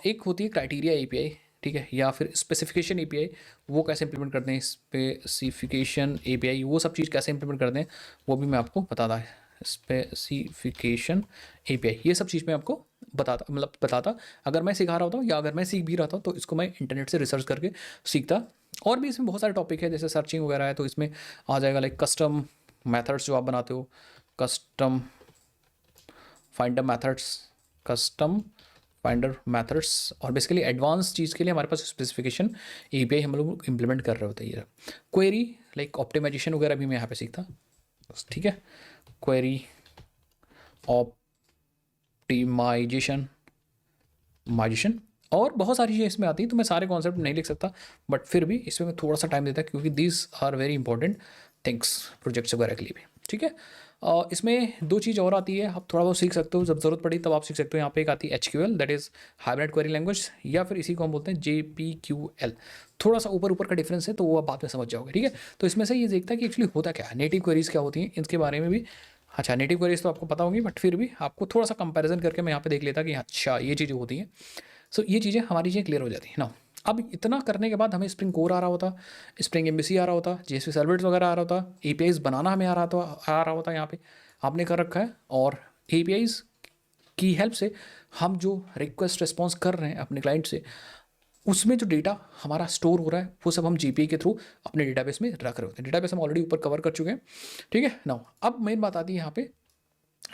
एक होती है क्राइटेरिया एपीआई, ठीक है, या फिर स्पेसिफिकेशन एपीआई, वो कैसे इंप्लीमेंट करते हैं, स्पेसिफिकेशन एपीआई, वो सब चीज़ कैसे इंप्लीमेंट करते हैं, वो भी मैं आपको बताता है। स्पेसिफिकेशन एपीआई, ये सब चीज़ मैं आपको बताता अगर मैं सिखा रहा होता हूँ, या अगर मैं सीख भी रहा था तो इसको मैं इंटरनेट से रिसर्च करके सीखता। और भी इसमें बहुत सारे टॉपिक है, जैसे सर्चिंग वगैरह है, तो इसमें आ जाएगा लाइक कस्टम मेथड्स जो आप बनाते हो, custom finder methods, custom finder methods, और बेसिकली एडवांस चीज़ के लिए हमारे पास स्पेसिफिकेशन एपीआई हम लोग इंप्लीमेंट कर रहे होते हैं। क्वेरी लाइक ऑप्टिमाइजेशन वगैरह भी मैं यहाँ पे सीखता। ठीक है, क्वेरी ऑप्टिमाइजेशन और बहुत सारी चीज़ें इसमें आती हैं, तो मैं सारे कॉन्सेप्ट नहीं लिख सकता, बट फिर भी इसमें मैं थोड़ा सा टाइम देता क्योंकि these are very important things projects वगैरह के लिए भी। ठीक है, इसमें दो चीज़ और आती है, आप थोड़ा बहुत सीख सकते हो, जब ज़रूरत पड़ी तब आप सीख सकते हो। यहाँ पे एक आती है HQL, that is hybrid query language, या फिर इसी को हम बोलते हैं JPQL। थोड़ा सा ऊपर ऊपर का डिफरेंस है, तो वो आप बाद में समझ जाओगे। ठीक है, तो इसमें से ये देखता है कि एक्चुअली होता क्या है, नेटिव क्वेरीज क्या होती हैं, इसके बारे में भी। अच्छा, नेटिव क्वेरीज तो आपको पता होगी, बट फिर भी आपको थोड़ा सा कंपैरिजन करके मैं यहाँ पे देख लेता कि अच्छा ये चीज़ें होती हैं। सो ये चीज़ें हमारी चीज़ें क्लियर हो जाती हैं ना। अब इतना करने के बाद हमें स्प्रिंग कोर आ रहा होता, स्प्रिंग एम्बेसी आ रहा होता, JSP सर्वलेट्स वगैरह आ रहा होता, APIs बनाना हमें आ रहा होता यहाँ पे आपने कर रखा है। और APIs की हेल्प से हम जो रिक्वेस्ट रिस्पॉन्स कर रहे हैं अपने क्लाइंट से, उसमें जो डेटा हमारा स्टोर हो रहा है वो सब हम GPA के थ्रू अपने डेटाबेस में रख रहे होते हैं। डेटाबेस हम ऑलरेडी ऊपर कवर कर चुके हैं। ठीक है ना, अब मेन बात आती है यहाँ पे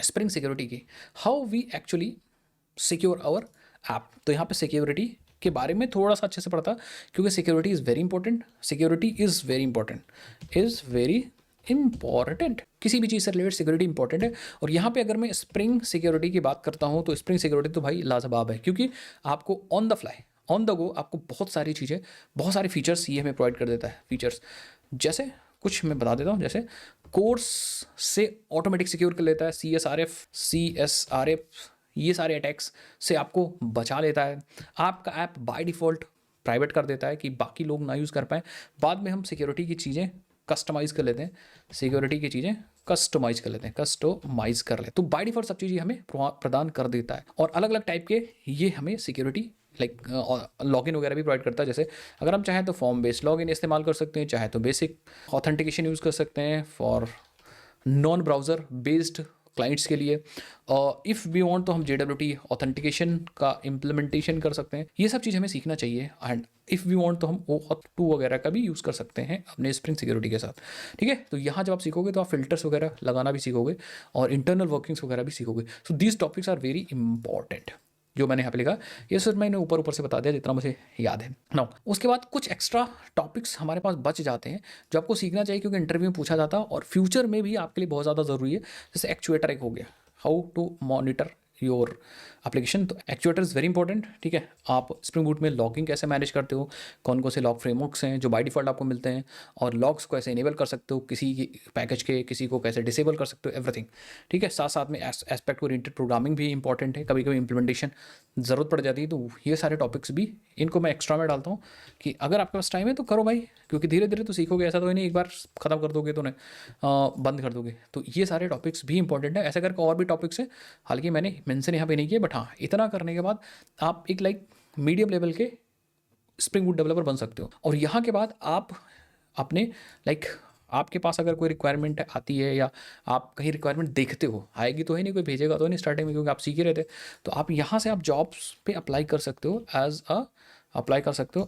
स्प्रिंग सिक्योरिटी की, how we actually secure our app. तो यहाँ पे सिक्योरिटी के बारे में थोड़ा सा अच्छे से पढ़ता, क्योंकि security is very important. Security is very important, किसी भी चीज़ से रिलेटेड सिक्योरिटी इंपॉर्टेंट है। और यहाँ पे अगर मैं स्प्रिंग सिक्योरिटी की बात करता हूँ, तो स्प्रिंग सिक्योरिटी तो भाई लाजवाब है, क्योंकि आपको on the fly, on the go आपको बहुत सारी चीज़ें, बहुत सारे फीचर्स ये हमें प्रोवाइड कर देता है। फीचर्स जैसे कुछ मैं बता देता हूँ, जैसे कोर्स से ऑटोमेटिक सिक्योर कर लेता है, CSRF ये सारे अटैक्स से आपको बचा लेता है। आपका ऐप बाय डिफ़ॉल्ट प्राइवेट कर देता है कि बाकी लोग ना यूज़ कर पाएँ। बाद में हम सिक्योरिटी की चीज़ें कस्टमाइज़ कर लेते हैं, कस्टमाइज़ कर लेते, तो बाय डिफ़ॉल्ट सब चीज़ें हमें प्रदान कर देता है। और अलग अलग टाइप के ये हमें सिक्योरिटी लाइक लॉगिन वगैरह भी प्रोवाइड करता है। जैसे अगर हम चाहें तो फॉर्म बेस्ड लॉगिन इस्तेमाल कर सकते हैं, चाहे तो बेसिक ऑथेंटिकेशन यूज़ कर सकते हैं for non browser based clients के लिए। इफ़ वी वांट तो हम JWT ऑथेंटिकेशन का इम्प्लीमेंटेशन कर सकते हैं। ये सब चीज़ हमें सीखना चाहिए। एंड इफ़ वी वांट तो हम OAuth2 वगैरह का भी यूज़ कर सकते हैं अपने स्प्रिंग सिक्योरिटी के साथ। ठीक है, तो यहाँ जब आप सीखोगे तो आप फिल्टर्स वगैरह लगाना भी सीखोगे और इंटरनल वर्किंग्स वगैरह भी सीखोगे। So these topics are very important. जो मैंने यहाँ पे लिखा ये सिर्फ मैंने ऊपर ऊपर से बता दिया जितना मुझे याद है ना। उसके बाद कुछ एक्स्ट्रा टॉपिक्स हमारे पास बच जाते हैं जो आपको सीखना चाहिए, क्योंकि इंटरव्यू में पूछा जाता है और फ्यूचर में भी आपके लिए बहुत ज़्यादा ज़रूरी है। जैसे एक्चुएटर एक हो गया, how to monitor your application. तो एक्चुएटर इज़ वेरी इंपॉर्टेंट। ठीक है, आप स्प्रिंग बूट में लॉगिंग कैसे मैनेज करते हो, कौन कौन से लॉग फ्रेमवर्क्स हैं जो बाय डिफ़ॉल्ट आपको मिलते हैं, और लॉग्स को कैसे इनेबल कर सकते हो किसी पैकेज के, किसी को कैसे डिसेबल कर सकते हो, एवरीथिंग। ठीक है, साथ साथ में एस्पेक्ट ओरिएंटेड प्रोग्रामिंग भी इंपॉर्टेंट है, कभी कभी इंप्लीमेंटेशन ज़रूरत पड़ जाती है। तो ये सारे टॉपिक्स भी इनको मैं एक्स्ट्रा में डालता हूँ कि अगर आपके पास टाइम है तो करो भाई, क्योंकि धीरे धीरे तो सीखोगे, ऐसा तो नहीं एक बार ख़त्म कर दोगे तो नहीं बंद कर दोगे। तो ये सारे टॉपिक्स भी इंपॉर्टेंट है। ऐसे करके और भी टॉपिक्स हैं, हालांकि मैंने मेंशन यहाँ पे नहीं किया, बट हाँ इतना करने के बाद आप एक लाइक मीडियम लेवल के स्प्रिंग बूट डेवलपर बन सकते हो। और यहाँ के बाद आप अपने लाइक आपके पास अगर कोई रिक्वायरमेंट आती है या आप कहीं रिक्वायरमेंट देखते हो, आएगी तो है नहीं, कोई भेजेगा तो नहीं स्टार्टिंग में, क्योंकि आप सीख ही रहे थे, तो आप यहाँ से आप जॉब्स पे अप्लाई कर सकते हो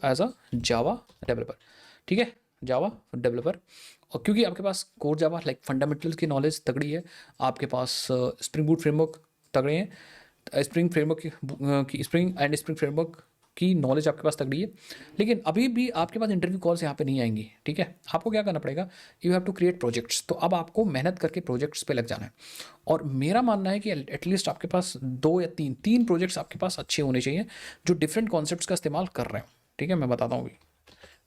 एज अ जावा डेवलपर। ठीक है, जावा डेवलपर। और क्योंकि आपके पास कोर जावा लाइक फंडामेंटल्स की नॉलेज तगड़ी है, आपके पास स्प्रिंग बूट फ्रेमवर्क तगड़े हैं, स्प्रिंग फ्रेमवर्क की नॉलेज आपके पास तगड़ी है। लेकिन अभी भी आपके पास इंटरव्यू कॉल्स यहाँ पे नहीं आएंगी। ठीक है, आपको क्या करना पड़ेगा, you have to create projects. तो अब आपको मेहनत करके प्रोजेक्ट्स पे लग जाना है। और मेरा मानना है कि एटलीस्ट आपके पास 2 या 3 प्रोजेक्ट्स आपके पास अच्छे होने चाहिए जो डिफरेंट कॉन्सेप्ट्स का इस्तेमाल कर रहे हैं। ठीक है, मैं बताता हूँ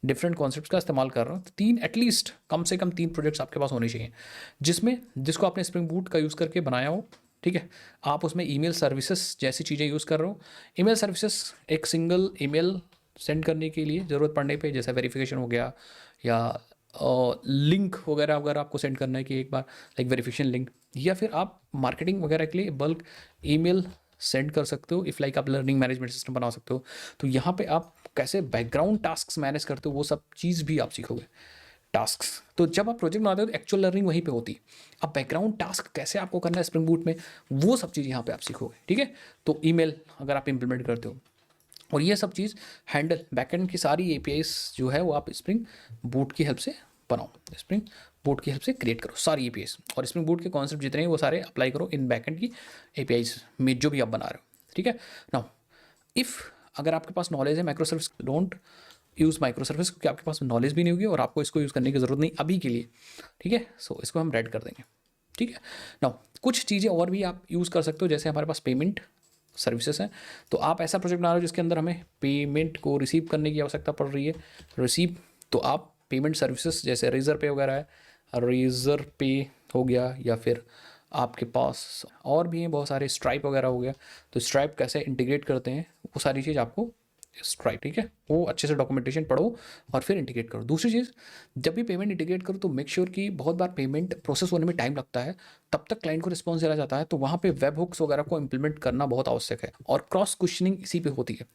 डिफरेंट कॉन्सेप्ट्स का इस्तेमाल कर रहा हूँ, तो 3 एटलीस्ट कम से कम 3 प्रोजेक्ट्स आपके पास होने चाहिए जिसको आपने स्प्रिंग बूट का यूज़ करके बनाया हो। ठीक है, आप उसमें ईमेल सर्विसेज जैसी चीज़ें यूज़ कर रहे हो। ईमेल सर्विसेज एक सिंगल ईमेल सेंड करने के लिए ज़रूरत पड़ने पे, जैसे वेरिफिकेशन हो गया या लिंक वगैरह अगर आपको सेंड करना है कि एक बार लाइक वेरिफिकेशन लिंक, या फिर आप मार्केटिंग वगैरह के लिए बल्क ईमेल सेंड कर सकते हो। इफ़ लाइक आप लर्निंग मैनेजमेंट सिस्टम बना सकते हो, तो यहाँ पे आप कैसे बैकग्राउंड टास्क मैनेज करते हो वो सब चीज़ भी आप सीखोगे। टास्क, तो जब आप प्रोजेक्ट बनाते हो तो एक्चुअल लर्निंग वहीं पे होती है। अब बैकग्राउंड टास्क कैसे आपको करना है स्प्रिंग बूट में, वो सब चीज़ यहाँ पे आप सीखोगे। ठीक है, तो ईमेल अगर आप इंप्लीमेंट करते हो, और ये सब चीज़ हैंडल बैकएंड की सारी APIs जो है वो आप स्प्रिंग बूट की हेल्प से बनाओ, स्प्रिंग बूट की हेल्प से क्रिएट करो सारी APIs। और स्प्रिंग बूट के कॉन्सेप्ट जितने हैं वो सारे अप्लाई करो इन बैकएंड की APIs में जो भी आप बना रहे हो। ठीक है, नाउ इफ़ अगर आपके पास नॉलेज है micro service, don't use micro service, क्योंकि आपके पास नॉलेज भी नहीं होगी और आपको इसको यूज़ करने की ज़रूरत नहीं अभी के लिए। ठीक है, सो इसको हम रेड कर देंगे। ठीक है, नाउ कुछ चीज़ें और भी आप यूज़ कर सकते हो, जैसे हमारे पास पेमेंट सर्विसेज हैं। तो आप ऐसा प्रोजेक्ट बना रहे हो जिसके अंदर हमें पेमेंट को रिसीव करने की आवश्यकता पड़ रही है, रिसीव, तो आप पेमेंट सर्विसेज जैसे रेजर पे वगैरह है, रेजर पे हो गया, या फिर आपके पास और भी हैं बहुत सारे, स्ट्राइप वगैरह हो गया। तो स्ट्राइप कैसे इंटीग्रेट करते हैं वो सारी चीज़ आपको स्ट्राइप, ठीक है, वो अच्छे से डॉक्यूमेंटेशन पढ़ो और फिर इंटीग्रेट करो। दूसरी चीज़, जब भी पेमेंट इंटीग्रेट करो तो मेक श्योर कि बहुत बार पेमेंट प्रोसेस होने में टाइम लगता है, तब तक क्लाइंट को रिस्पॉन्स दिया जाता है, तो वहाँ पे वेब हुक्स वगैरह को इंप्लीमेंट करना बहुत आवश्यक है। और क्रॉस क्वेश्चनिंग इसी पे होती है।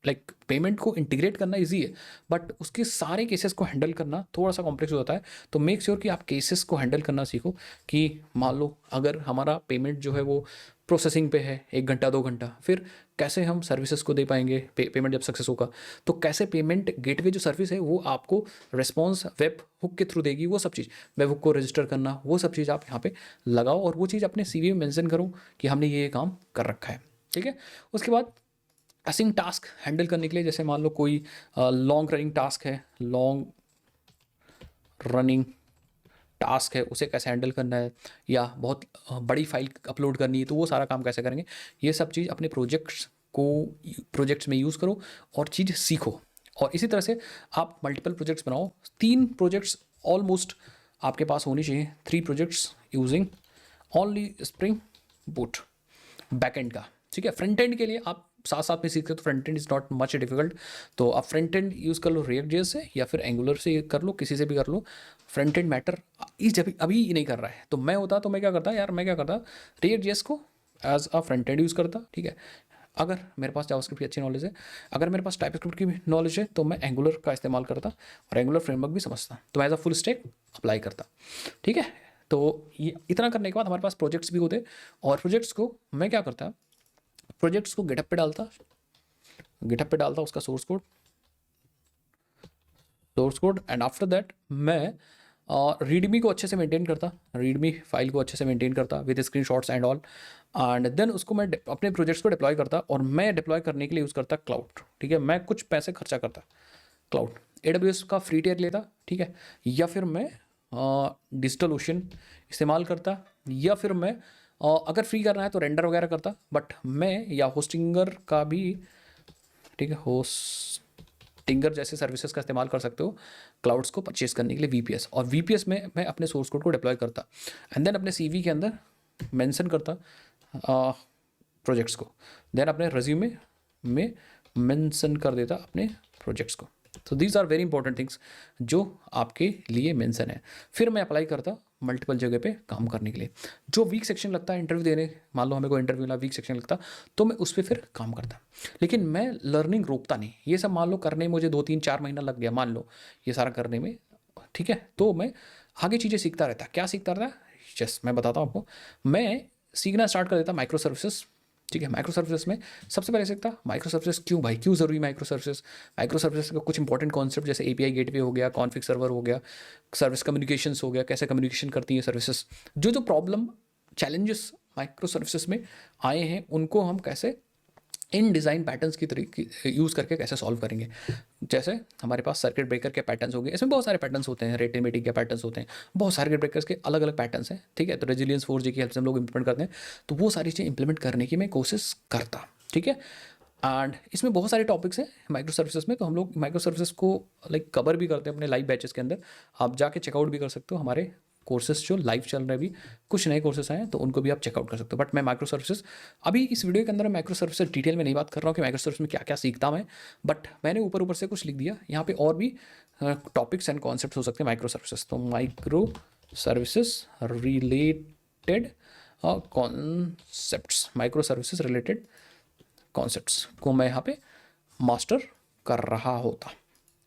लाइक पेमेंट को इंटीग्रेट करना इजी है, बट उसके सारे केसेस को हैंडल करना थोड़ा सा कॉम्प्लेक्स हो जाता है। तो मेक श्योर कि आप केसेस को हैंडल करना सीखो कि मान लो अगर हमारा पेमेंट जो है वो प्रोसेसिंग पे है 1 घंटा 2 घंटा, फिर कैसे हम सर्विसेज को दे पाएंगे, पेमेंट जब सक्सेस होगा तो कैसे पेमेंट गेटवे जो सर्विस है वो आपको रिस्पॉन्स वेब हुक के थ्रू देगी, वो सब चीज़, वेब हुक को रजिस्टर करना, वो सब चीज़ आप यहाँ पे लगाओ और वो चीज़ अपने CV में मेंशन करो कि हमने ये काम कर रखा है, ठीक है। उसके बाद असिंग टास्क हैंडल करने के लिए, जैसे मान लो कोई लॉन्ग रनिंग टास्क है, लॉन्ग रनिंग टास्क है, उसे कैसे हैंडल करना है, या बहुत बड़ी फाइल अपलोड करनी है तो वो सारा काम कैसे करेंगे, ये सब चीज़ अपने प्रोजेक्ट्स में यूज़ करो और चीज़ सीखो। और इसी तरह से आप मल्टीपल प्रोजेक्ट्स बनाओ, 3 प्रोजेक्ट्स ऑलमोस्ट आपके पास होनी चाहिए, 3 projects using only spring boot backend का, ठीक है। फ्रंट एंड के लिए आप साथ साथ में सीखते हो तो front end is not much difficult, तो आप फ्रंट एंड यूज़ कर लो React.js से या फिर एंगुलर से कर लो, किसी से भी कर लो। फ्रंट एंड मैटर इस जब अभी नहीं कर रहा है, तो मैं होता तो मैं क्या करता यार, मैं क्या करता React.js को as a front end use करता, ठीक है। अगर मेरे पास जावास्क्रिप्ट की अच्छी नॉलेज है, अगर मेरे पास टाइपस्क्रिप्ट की भी नॉलेज है, तो मैं एंगुलर का इस्तेमाल करता और एंगुलर फ्रेमवर्क भी समझता, तो as a full stack apply करता, ठीक है। तो ये इतना करने के बाद हमारे पास प्रोजेक्ट्स भी होते, और प्रोजेक्ट्स को मैं क्या करता, प्रोजेक्ट्स को गिटहब पे डालता उसका source code and after that मैं रीडमी को अच्छे से मेंटेन करता, रीडमी फाइल को अच्छे से मेंटेन करता with screenshots and all, and then उसको मैं अपने प्रोजेक्ट्स को डिप्लॉय करता, और मैं डिप्लॉय करने के लिए यूज़ करता क्लाउड, ठीक है। मैं कुछ पैसे खर्चा करता क्लाउड, AWS का फ्री टियर लेता, ठीक है, या फिर मैं डिजिटल ओशन इस्तेमाल करता, या फिर मैं अगर फ्री करना है तो रेंडर वगैरह करता, बट मैं या होस्टिंगर का भी, ठीक है, होस्टिंगर जैसे सर्विसेज का इस्तेमाल कर सकते हो क्लाउड्स को परचेज करने के लिए VPS, और VPS में मैं अपने सोर्स कोड को डिप्लॉय करता एंड देन अपने CV के अंदर मेंशन करता प्रोजेक्ट्स को, देन अपने रेज्यूमे में मेंशन कर देता अपने प्रोजेक्ट्स को। तो these are very important things जो आपके लिए मेंशन है। फिर मैं अप्लाई करता मल्टीपल जगह पे काम करने के लिए, जो वीक सेक्शन लगता है इंटरव्यू देने, मान लो हमें कोई इंटरव्यू ना वीक सेक्शन लगता तो मैं उस पर फिर काम करता, लेकिन मैं लर्निंग रोकता नहीं। ये सब मान लो करने में मुझे 2-3-4 महीना लग गया, मान लो ये सारा करने में, ठीक है, तो मैं आगे चीज़ें सीखता रहता। क्या सीखता रहता, जस्ट मैं बताता हूँ आपको, मैं सीखना स्टार्ट कर देता माइक्रो सर्विसेज, ठीक है। माइक्रो सर्विसेज में सबसे पहले सीखता माइक्रो सर्विसेज, क्यों भाई, क्यों ज़रूरी माइक्रो सर्विसेज का कुछ इंपॉर्टेंट कॉन्सेप्ट जैसे API गेटवे हो गया, कॉन्फिग सर्वर हो गया, सर्विस कम्युनिकेशंस हो गया, कैसे कम्युनिकेशन करती है सर्विसेज, जो प्रॉब्लम चैलेंजेस माइक्रो सर्विसेज में आए हैं उनको हम कैसे इन डिज़ाइन पैटर्न्स की तरीके यूज़ करके कैसे सॉल्व करेंगे। जैसे हमारे पास सर्किट ब्रेकर के पैटर्न्स हो गए, इसमें बहुत सारे पैटर्न्स होते हैं, रेट एंड के पैटर्न्स होते हैं, बहुत सारे सर्किट ब्रेकर्स के अलग अलग पैटर्न्स हैं, ठीक है। तो रेजिलियंस 4G की हेल्प से हम लोग इंप्लीमेंट करते हैं, तो वो सारी चीज़ें इंप्लीमेंट करने की मैं कोशिश करता, ठीक है। एंड इसमें बहुत सारे टॉपिक्स हैं माइक्रो सर्विसेज में, तो हम लोग माइक्रो सर्विसेज को लाइक कवर भी करते हैं अपने लाइव बैचेस के अंदर। आप जाके चेकआउट भी कर सकते हो, हमारे कोर्सेज जो लाइव चल रहे हैं, अभी कुछ नए कोर्सेज आए हैं तो उनको भी आप चेकआउट कर सकते हो। बट मैं माइक्रो सर्विसेज अभी इस वीडियो के अंदर माइक्रो सर्विसेज डिटेल में नहीं बात कर रहा हूँ कि माइक्रो सर्विस में क्या क्या सीखता मैं, बट मैंने ऊपर ऊपर से कुछ लिख दिया। यहाँ पे और भी टॉपिक्स एंड कॉन्सेप्ट हो सकते हैं माइक्रो सर्विसेज। तो micro services related concepts, micro services related concepts को मैं यहाँ पे मास्टर कर रहा होता,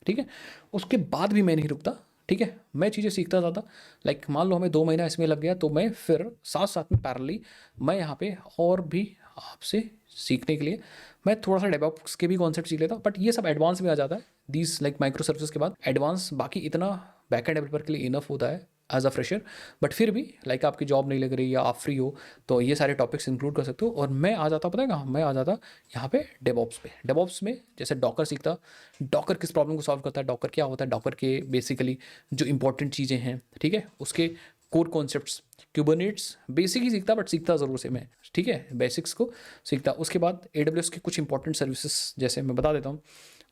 ठीक है। उसके बाद भी मैं नहीं रुकता, ठीक है, मैं चीज़ें सीखता जाता। लाइक मान लो हमें 2 महीना इसमें लग गया, तो मैं फिर साथ साथ में पैरेलली मैं यहाँ पे और भी आपसे सीखने के लिए मैं थोड़ा सा डेवऑप्स के भी कॉन्सेप्ट सीख लेता, बट ये सब एडवांस में आ जाता है दीज लाइक माइक्रो सर्विसेज के बाद एडवांस। बाकी इतना बैकएंड डेवलपर के लिए इनफ होता है एज अ फ्रेशर, बट फिर भी लाइक आपकी जॉब नहीं लग रही या आप फ्री हो तो ये सारे टॉपिक्स इंक्लूड कर सकते हो। और मैं आ जाता, पता है कहाँ मैं आ जाता, यहाँ पे डेवऑप्स पे। डेवऑप्स में जैसे डॉकर सीखता, डॉकर किस प्रॉब्लम को सॉल्व करता है, डॉकर क्या होता है, डॉकर के बेसिकली जो इंपॉर्टेंट चीज़ें हैं, ठीक है, उसके कोर कॉन्सेप्ट्स, क्यूबरनेट्स बेसिक ही सीखता बट सीखता ज़रूर से मैं, ठीक है, बेसिक्स को सीखता। उसके बाद AWS की कुछ इंपॉर्टेंट सर्विसेज जैसे मैं बता देता हूँ,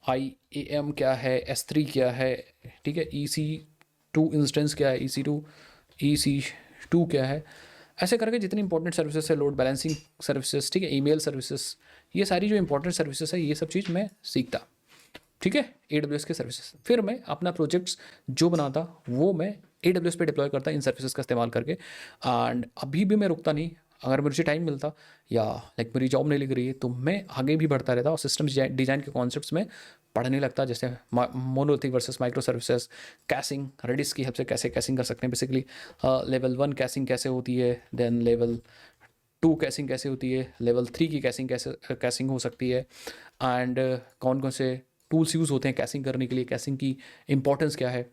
IAM क्या है, S3 क्या है, ठीक है, EC2 इंस्टेंस क्या है, EC2 क्या है, ऐसे करके जितनी इंपॉर्टेंट सर्विसेज है, लोड बैलेंसिंग सर्विसेज, ठीक है, ईमेल सर्विसेज, ये सारी जो इंपॉर्टेंट सर्विसेज है ये सब चीज़ मैं सीखता, ठीक है, AWS के सर्विसेज। फिर मैं अपना प्रोजेक्ट्स जो बनाता वो मैं AWS पे डिप्लॉय करता इन सर्विसेज का इस्तेमाल करके। एंड अभी भी मैं रुकता नहीं, अगर मुझे टाइम मिलता या लाइक मेरी जॉब नहीं लग रही है तो मैं आगे भी बढ़ता रहता और सिस्टम डिज़ाइन के कॉन्सेप्ट्स में पढ़ने लगता, जैसे monolithic versus micro services, caching, Redis की हेल्प से कैसे कैसिंग कर सकते हैं, बेसिकली लेवल 1 कैसिंग कैसे होती है, देन लेवल 2 कैसिंग कैसे होती है, लेवल 3 की कैसिंग कैसिंग हो सकती है, एंड कौन कौन से टूल्स यूज़ होते हैं कैसिंग करने के लिए, कैसिंग की इंपॉर्टेंस क्या है,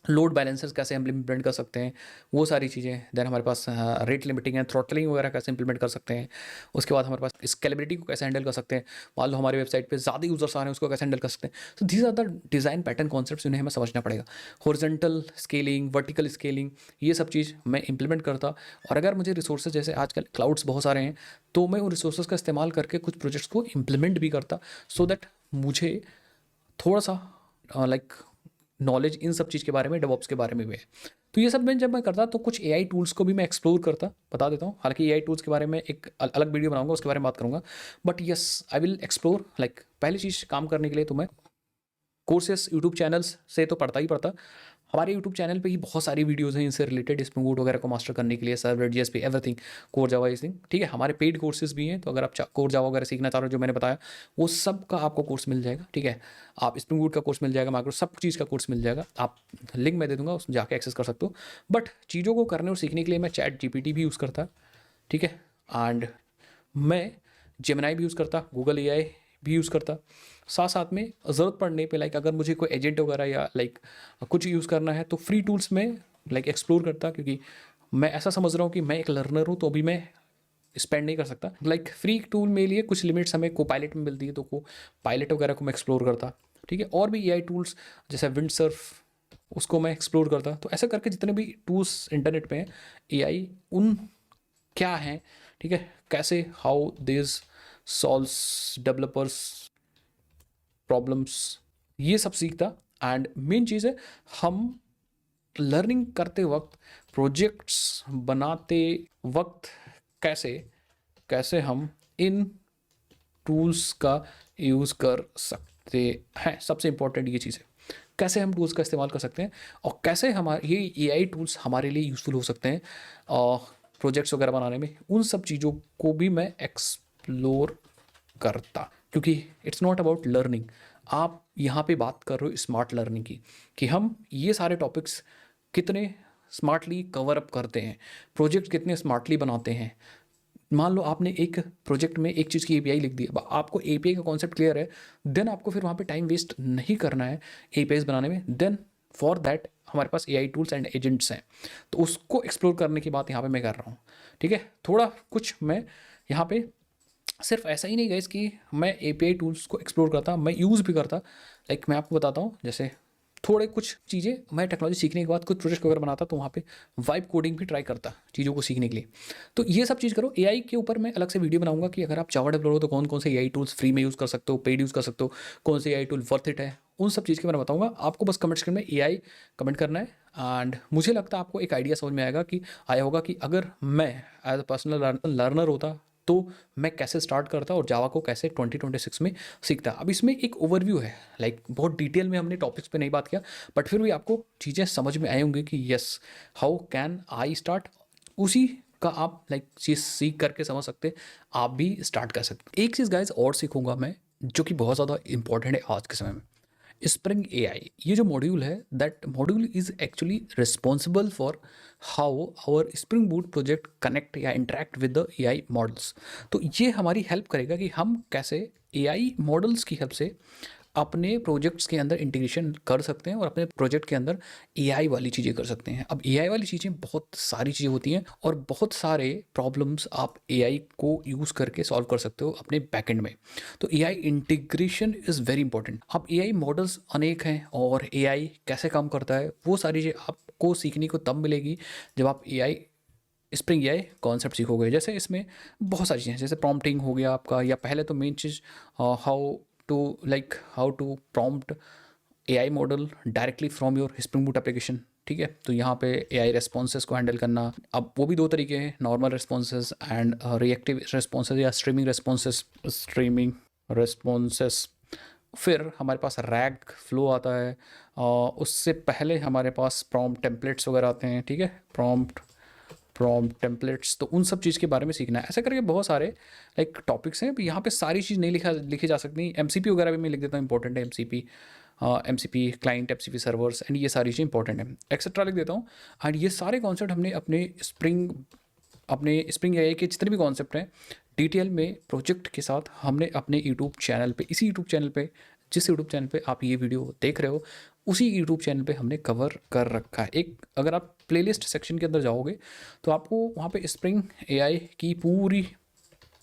लोड बैलेंसर्स कैसे इम्प्लीमेंट कर सकते हैं, वो सारी चीज़ें। देन हमारे पास रेट लिमिटिंग है, थ्रॉटलिंग वगैरह कैसे इंप्लीमेंट कर सकते हैं। उसके बाद हमारे पास स्केलेबिलिटी को कैसे हैंडल कर सकते हैं, मान लो हमारी वेबसाइट पे ज़्यादा यूजर्स आ रहे हैं उसको कैसे हैंडल कर सकते हैं। तो these are the design pattern concepts, उन्हें हमें समझना पड़ेगा। हॉरिजॉन्टल स्केलिंग, वर्टिकल स्केलिंग, ये सब चीज़ मैं इंप्लीमेंट करता। और अगर मुझे रिसोर्सेज, जैसे आजकल क्लाउड्स बहुत सारे हैं, तो मैं उन रिसोर्सेज का इस्तेमाल करके कुछ प्रोजेक्ट्स को इम्प्लीमेंट भी करता, सो दैट मुझे थोड़ा सा लाइक नॉलेज इन सब चीज़ के बारे में, डेवऑप्स के बारे में भी है। तो ये सब मैं जब मैं करता तो कुछ AI टूल्स को भी मैं एक्सप्लोर करता, बता देता हूँ। हालांकि AI टूल्स के बारे में एक अलग वीडियो बनाऊंगा, उसके बारे में बात करूंगा, but yes I will explore. Like पहली चीज़ काम करने के लिए तो मैं कोर्सेस यूट्यूब चैनल्स से तो पढ़ता ही पढ़ता। हमारे यूट्यूब चैनल पे ही बहुत सारी वीडियोस हैं इनसे रिलेटेड, स्प्रिंग बूट वगैरह को मास्टर करने के लिए, सर्वलेट JS पे एवरीथिंग, कोर जावा थिंग, ठीक है। हमारे पेड कोर्सेज भी हैं, तो अगर आप कोर जावा वगैरह सीखना चाह रहे हो जो मैंने बताया, वो सब का आपको कोर्स मिल जाएगा, ठीक है। आप स्प्रिंग बूट का कोर्स मिल जाएगा, माइक्रो सब चीज़ का कोर्स मिल जाएगा, आप लिंक मैं दे दूंगा, उसमें जाके एक्सेस कर सकते हो। बट चीज़ों को करने और सीखने के लिए मैं ChatGPT भी यूज़ करता, ठीक है, एंड मैं जेमिनाई भी यूज़ करता, गूगल AI भी यूज़ करता। साथ साथ में ज़रूरत पड़ने पे लाइक अगर मुझे कोई एजेंट वगैरह या लाइक कुछ यूज़ करना है तो फ्री टूल्स में लाइक एक्सप्लोर करता, क्योंकि मैं ऐसा समझ रहा हूँ कि मैं एक लर्नर हूँ, तो अभी मैं स्पेंड नहीं कर सकता। लाइक फ्री टूल में लिए कुछ लिमिट्स हमें को पायलट में मिलती है, तो को पायलट वगैरह को मैं एक्सप्लोर करता, ठीक है। और भी AI टूल्स जैसे विंडसर्फ, उसको मैं एक्सप्लोर करता। तो ऐसा करके जितने भी टूल्स इंटरनेट पे हैं AI, उन क्या हैं, ठीक है, कैसे, how this solves developers problems, ये सब सीखता। एंड मेन चीज़ है, हम लर्निंग करते वक्त, प्रोजेक्ट्स बनाते वक्त कैसे कैसे हम इन टूल्स का यूज़ कर सकते हैं, सबसे इम्पोर्टेंट ये चीज़ है, कैसे हम टूल्स का इस्तेमाल कर सकते हैं और कैसे हमारे ये AI टूल्स हमारे लिए यूज़फुल हो सकते हैं प्रोजेक्ट्स वगैरह बनाने में। उन सब चीज़ों को भी मैं एक्सप्लोर करता, क्योंकि इट्स नॉट अबाउट लर्निंग। आप यहाँ पे बात कर रहे हो स्मार्ट लर्निंग की, कि हम ये सारे टॉपिक्स कितने स्मार्टली कवर अप करते हैं, प्रोजेक्ट कितने स्मार्टली बनाते हैं। मान लो आपने एक प्रोजेक्ट में एक चीज़ की API लिख दी, आपको API का कॉन्सेप्ट क्लियर है, देन आपको फिर वहाँ पे टाइम वेस्ट नहीं करना है APIs बनाने में। देन फॉर दैट हमारे पास AI टूल्स एंड एजेंट्स हैं, तो उसको एक्सप्लोर करने की बात यहाँ पे मैं कर रहा हूँ, ठीक है। थोड़ा कुछ मैं यहाँ पे सिर्फ ऐसा ही नहीं गाइस कि मैं API टूल्स को एक्सप्लोर करता, मैं यूज़ भी करता। लाइक मैं आपको बताता हूँ, जैसे थोड़े कुछ चीज़ें मैं टेक्नोलॉजी सीखने के बाद कुछ प्रोजेक्ट वगैरह बनाता, तो वहाँ पे वाइब कोडिंग भी ट्राई करता चीज़ों को सीखने के लिए। तो ये सब चीज़ करो। AI के ऊपर मैं अलग से वीडियो बनाऊंगा कि अगर आप जावा डेवलपर हो तो कौन कौन से AI टूल्स फ्री में यूज़ कर सकते हो, पेड यूज़ कर सकते हो, कौन से AI टूल वर्थ इट है, उन सब चीज़ के बारे में बताऊंगा आपको। बस कमेंट सेक्शन में AI कमेंट करना है। एंड मुझे लगता है आपको एक आइडिया समझ में आया होगा कि अगर मैं एज अ पर्सनल लर्नर होता तो मैं कैसे स्टार्ट करता और जावा को कैसे 2026 में सीखता। अब इसमें एक ओवरव्यू है, लाइक बहुत डिटेल में हमने टॉपिक्स पे नहीं बात किया, बट फिर भी आपको चीज़ें समझ में आई होंगी कि yes how can I start. उसी का आप लाइक चीज़ सीख करके समझ सकते, आप भी स्टार्ट कर सकते। एक चीज़ गाइज और सीखूंगा मैं, जो कि बहुत ज़्यादा इंपॉर्टेंट है आज के समय में, स्प्रिंग AI। ये जो मॉड्यूल है, that module is actually responsible for how our Spring Boot project connect या interact with the AI models. तो ये हमारी हेल्प करेगा कि हम कैसे AI मॉडल्स की हेल्प से अपने प्रोजेक्ट्स के अंदर इंटीग्रेशन कर सकते हैं और अपने प्रोजेक्ट के अंदर AI वाली चीज़ें कर सकते हैं। अब AI वाली चीज़ें बहुत सारी चीज़ें होती हैं और बहुत सारे प्रॉब्लम्स आप AI को यूज़ करके सॉल्व कर सकते हो अपने बैकएंड में। तो AI integration is very important. अब AI मॉडल्स अनेक हैं और AI कैसे काम करता है वो सारी चीज़ें आप आपको सीखने को तब मिलेगी जब आप एआई स्प्रिंग एआई कॉन्सेप्ट सीखोगे। जैसे इसमें बहुत सारी चीज़ें हैं, जैसे प्रॉम्प्टिंग हो गया आपका, या पहले तो मेन चीज़ how to prompt AI model directly from your Spring Boot application. ठीक है, तो यहाँ पे एआई रेस्पॉन्सेज को हैंडल करना। अब वो भी दो तरीके हैं, normal responses and reactive responses या स्ट्रीमिंग रेस्पॉन्सेज। फिर हमारे पास रैग फ्लो आता है, उससे पहले हमारे पास प्रॉम्प्ट टेम्पलेट्स वगैरह आते हैं। ठीक है, प्रॉम्प्ट टेम्पलेट्स, तो उन सब चीज़ के बारे में सीखना है। ऐसे करके बहुत सारे लाइक टॉपिक्स हैं, यहाँ पे सारी चीज़ नहीं लिखी जा सकती। एमसीपी वगैरह भी मैं लिख देता हूँ, इंपॉर्टेंट है MCP client, MCP servers and ये सारी चीज़ें इंपॉर्टेंट है, एक्सेट्रा लिख देता हूँ। एंड ये सारे कॉन्सेप्ट हमने अपने स्प्रिंग एआई के जितने भी कॉन्सेप्ट हैं डिटेल में प्रोजेक्ट के साथ हमने अपने यूट्यूब चैनल पे, इसी यूट्यूब चैनल पे, जिस यूट्यूब चैनल पे आप ये वीडियो देख रहे हो, उसी यूट्यूब चैनल पे हमने कवर कर रखा है। एक अगर आप प्लेलिस्ट सेक्शन के अंदर जाओगे तो आपको वहाँ पे स्प्रिंग एआई की पूरी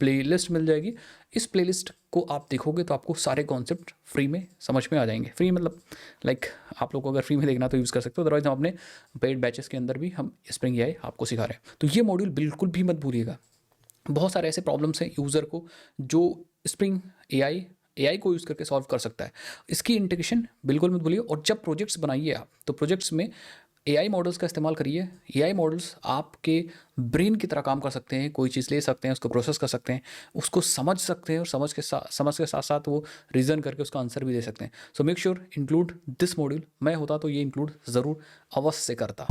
प्लेलिस्ट मिल जाएगी। इस प्लेलिस्ट को आप देखोगे तो आपको सारे कॉन्सेप्ट फ्री में समझ में आ जाएंगे। फ्री मतलब लाइक आप लोग को अगर फ्री में देखना तो यूज़ कर सकते हो, अदरवाइज हम अपने पेड बैचेस के अंदर भी हम स्प्रिंग एआई आपको सिखा रहे हैं। तो ये मॉड्यूल बिल्कुल भी मत भूलिएगा। बहुत सारे ऐसे प्रॉब्लम्स हैं यूज़र को जो स्प्रिंग एआई को यूज़ करके सॉल्व कर सकता है। इसकी इंटीग्रेशन बिल्कुल मत भूलिए। और जब प्रोजेक्ट्स बनाइए आप, तो प्रोजेक्ट्स में एआई मॉडल्स का इस्तेमाल करिए। एआई मॉडल्स आपके ब्रेन की तरह काम कर सकते हैं, कोई चीज़ ले सकते हैं, उसको प्रोसेस कर सकते हैं, उसको समझ सकते हैं, और समझ के साथ साथ वो रीज़न करके उसका आंसर भी दे सकते हैं। So make sure include this module. मैं होता तो ये इंक्लूड ज़रूर अवश्य करता।